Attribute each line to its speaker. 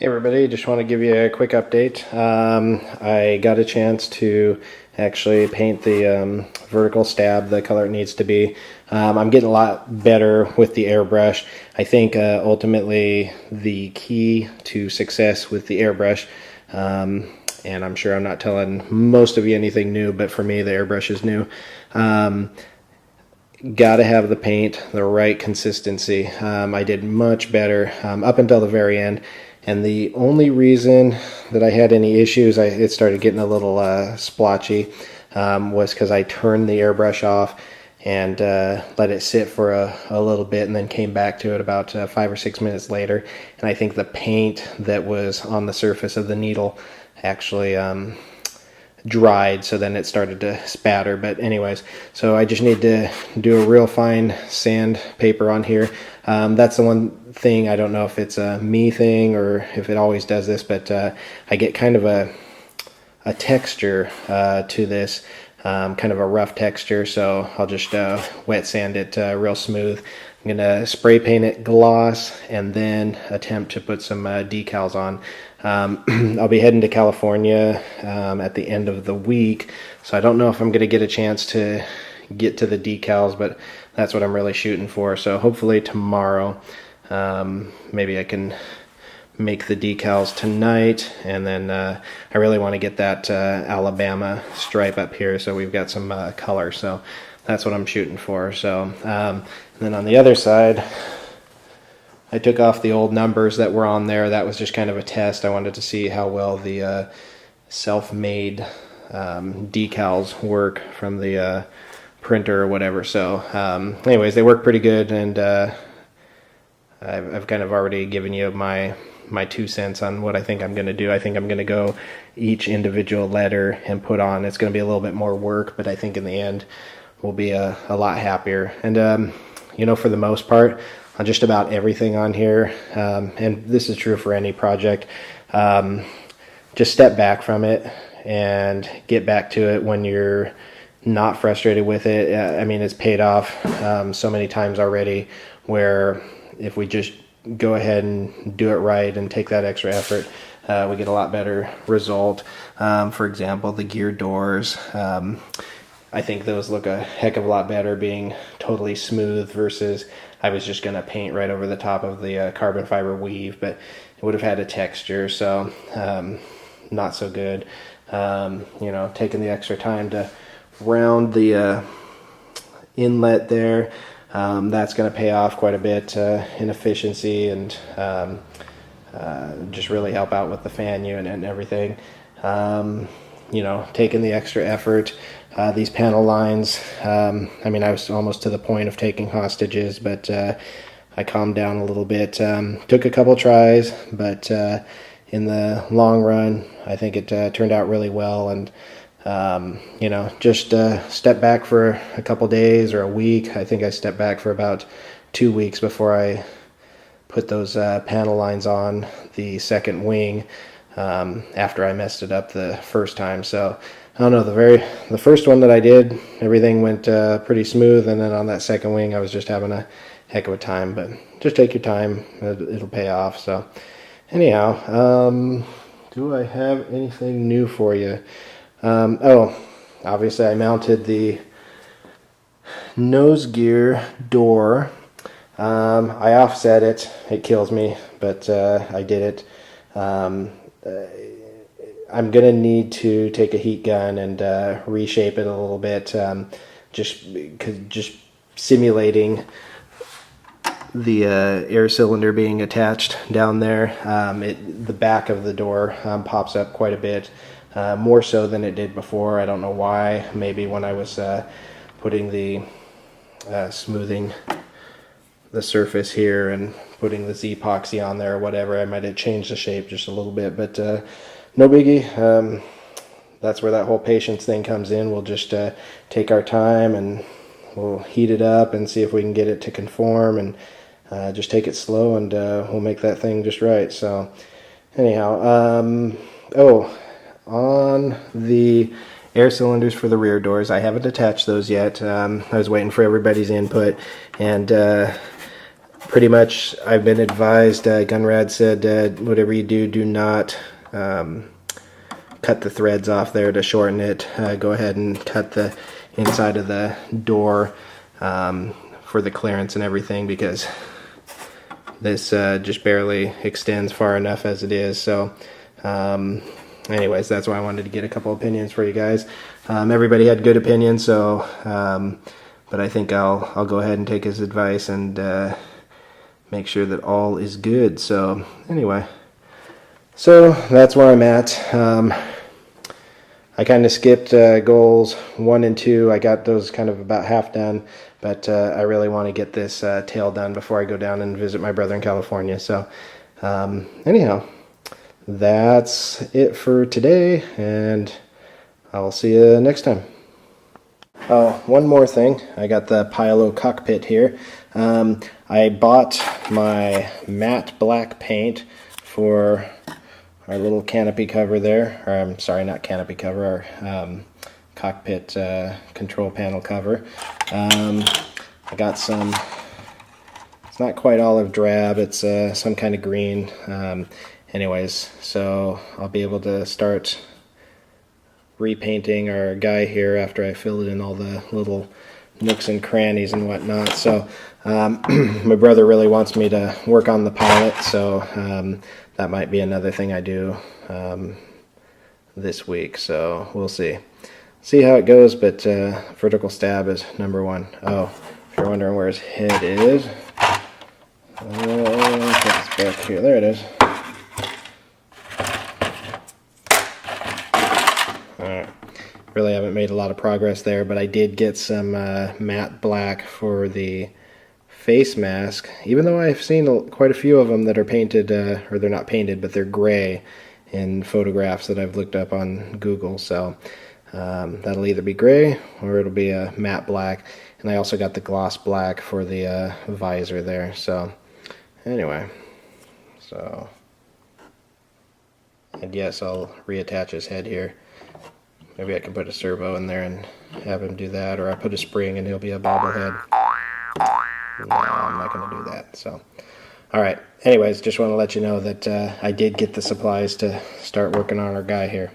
Speaker 1: Hey everybody, just want to give you a quick update. I got a chance to actually paint the vertical stab the color it needs to be. I'm getting a lot better with the airbrush. I think ultimately the key to success with the airbrush, and I'm sure I'm not telling most of you anything new, but for me the airbrush is new. Got to have the paint the right consistency. I did much better up until the very end. And the only reason that I had any issues, it started getting a little splotchy, was because I turned the airbrush off and let it sit for a little bit and then came back to it about 5 or 6 minutes later. And I think the paint that was on the surface of the needle actually dried, so then it started to spatter. But anyways, so I just need to do a real fine sandpaper on here. That's the one thing, I don't know if it's a me thing or if it always does this, but I get kind of a texture to this, kind of a rough texture, so I'll just wet sand it real smooth. I'm gonna spray paint it gloss and then attempt to put some decals on. I'll be heading to California at the end of the week, so I don't know if I'm gonna get a chance to get to the decals, but that's what I'm really shooting for. So hopefully tomorrow, maybe I can make the decals tonight, and then I really want to get that Alabama stripe up here so we've got some color. So that's what I'm shooting for. So and then on the other side, I took off the old numbers that were on there. That was just kind of a test. I wanted to see how well the self-made decals work from the printer or whatever. So anyways, they work pretty good, and I've kind of already given you my 2 cents on what I think I'm going to do. I think I'm going to go each individual letter and put on. It's going to be a little bit more work, but I think in the end we'll be a lot happier. And you know, for the most part, on just about everything on here, and this is true for any project, just step back from it and get back to it when you're not frustrated with it. I mean, it's paid off so many times already, where if we just go ahead and do it right and take that extra effort, we get a lot better result. For example, the gear doors, I think those look a heck of a lot better being totally smooth versus I was just going to paint right over the top of the carbon fiber weave, but it would have had a texture, so not so good. You know, taking the extra time to round the inlet there, that's going to pay off quite a bit in efficiency, and just really help out with the fan unit and everything. You know, taking the extra effort. These panel lines, I mean, I was almost to the point of taking hostages, but I calmed down a little bit. Took a couple tries, but in the long run, I think it turned out really well. And you know, just step back for a couple days or a week. I think I stepped back for about 2 weeks before I put those panel lines on the second wing, after I messed it up the first time. So I don't know, the first one that I did, everything went pretty smooth, and then on that second wing I was just having a heck of a time. But just take your time, it'll pay off. So anyhow, do I have anything new for you? Oh, obviously I mounted the nose gear door. I offset it. It kills me, but I did it. I'm gonna need to take a heat gun and reshape it a little bit, just simulating the air cylinder being attached down there. The back of the door pops up quite a bit, more so than it did before. I don't know why. Maybe when I was putting the smoothing the surface here and putting the Z-epoxy on there or whatever, I might have changed the shape just a little bit, but no biggie. That's where that whole patience thing comes in. We'll just take our time and we'll heat it up and see if we can get it to conform, and just take it slow, and we'll make that thing just right. So anyhow, oh, on the air cylinders for the rear doors, I haven't attached those yet. I was waiting for everybody's input, and pretty much I've been advised, Gunrad said, whatever you do, do not cut the threads off there to shorten it. Go ahead and cut the inside of the door for the clearance and everything, because this just barely extends far enough as it is. So anyways, that's why I wanted to get a couple opinions for you guys. Everybody had good opinions, so but I think I'll go ahead and take his advice and make sure that all is good. So anyway, so that's where I'm at. I kind of skipped goals 1 and 2. I got those kind of about half done, but I really want to get this tail done before I go down and visit my brother in California. So anyhow, that's it for today, and I'll see you next time. Oh, one more thing. I got the Pilo cockpit here. I bought my matte black paint for our little canopy cover there. Or I'm sorry, not canopy cover, our cockpit control panel cover. I got some, it's not quite olive drab, it's some kind of green. Anyways, so I'll be able to start repainting our guy here after I fill in all the little nooks and crannies and whatnot. So my brother really wants me to work on the pilot, so that might be another thing I do this week. So we'll see how it goes, but vertical stab is number 1. Oh, if you're wondering where his head is, put this back here. There it is. Really haven't made a lot of progress there, but I did get some matte black for the face mask, even though I've seen quite a few of them that are painted, or they're not painted, but they're gray in photographs that I've looked up on Google. So that'll either be gray or it'll be a matte black. And I also got the gloss black for the visor there. So anyway, so, and yes, I'll reattach his head here. Maybe I can put a servo in there and have him do that, or I put a spring and he'll be a bobblehead. No, I'm not going to do that. So, all right. Anyways, just want to let you know that I did get the supplies to start working on our guy here.